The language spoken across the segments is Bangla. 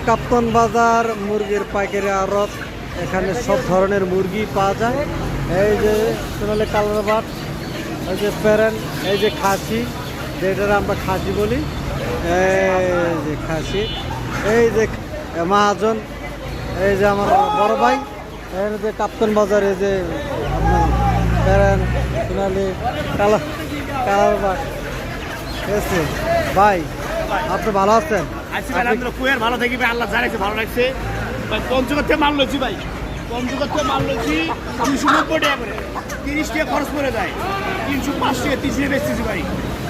কাপ্তান বাজার মুরগির পাইকারি আড়ত। এখানে সব ধরনের মুরগি পাওয়া যায়। এই যে সোনালি কালার বাট, এই যে প্যারেন, এই যে খাসি, যেটার আমরা খাসি বলি, এই যে খাসি, এই যে মহাজন, এই যে আমার বড় ভাই, এই যে কাপ্তান বাজার, এই যে আপনার প্যারেন, সোনালি কালার বাট। ঠিক আছে ভাই, আপনি ভালো আছেন? ভালো থাকি ভাই, আল্লাহ জানাইছে ভালো লাগছে ভাই। পঞ্চগড় থেকে মাল লইছি ভাই, পঞ্চগড় থেকে মাল লইছি 290 টাকা করে, 30 টাকা খরচ করে যায়, 305 টাকা 30 টাকা বেচতেছি ভাই।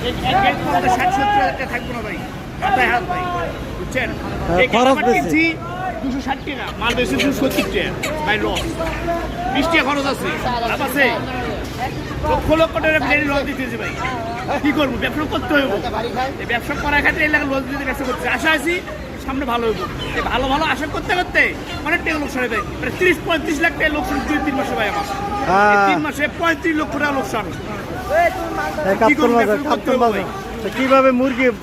এক গাড়ি 60-70 হাজার টাকা থাকবো না ভাই, এটাই হাত ভাই, বুঝছেন? খরচ বেশি, 260 টাকা মাল বেশি, 270 টাকা ভাই লস, 20 টাকা খরচ আছে, লাভ আছে, লক্ষ লক্ষ টাকা গাড়ি লস দিতেছি ভাই। কি করবো, ব্যবসা করতে হইব, ব্যবসা করার ক্ষেত্রে এই লাগে লস দিতে ব্যবসা করতে আশা আছি সামনে ভালো হইব। ভালো ভালো আশা করতে করতে অনেক টাকা লোকসান হয়ে যায়, 30-35 লাখ টাকা লোকসান 2-3 মাসে ভাই আমার, 3 মাসে 35 লক্ষ টাকা লোকসান। কিভাবে মুরগির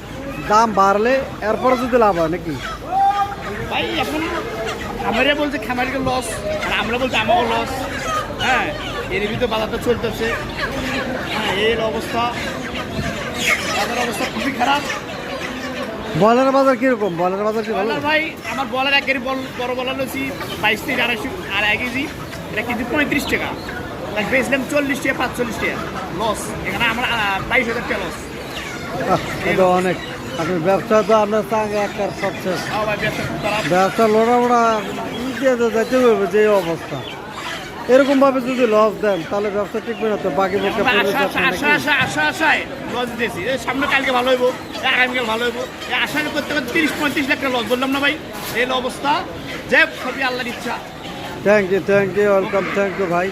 দাম বাড়লে এরপরে যদি লাভ হয় নাকি ভাই? এখন আমরা বলছে খামারিকে লস, আর আমরা বলছি আমাকে লস। হ্যাঁ, এর ভিতরে বাজারটা চলতেছে, হ্যাঁ এর অবস্থা, বাজার অবস্থা খুবই খারাপ। বলার বাজার কিরকম? বলার বাজার কি ভালো? ভাই আমার বলার এক বড় বলার লছি 22 থেকে 250 কেজি, এটা কেজি 35 টাকা, বেচলাম 40 টাকা 45 টাকা লস। এখানে আমরা 22,000 টাকা লস। এটা অনেক। আপনি ব্যবসা তো আপনার সঙ্গে একটা সবশেষ ব্যবসা ব্যবসা লোড়া যাইতে হবে যে অবস্থা। এরকম ভাবে যদি লস দেন তাহলে ব্যবসা টিকবে না তো। বাকি আশায় লস দিতেছি, সামনে কালকে ভালো হইব, আগামীকাল ভালো হইব, আশা করতে করতে 30-35 লাখ টাকা লস বললাম না ভাই। এই অবস্থা, যে সবই আল্লাহর ইচ্ছা। Thank you, welcome, thank you ভাই।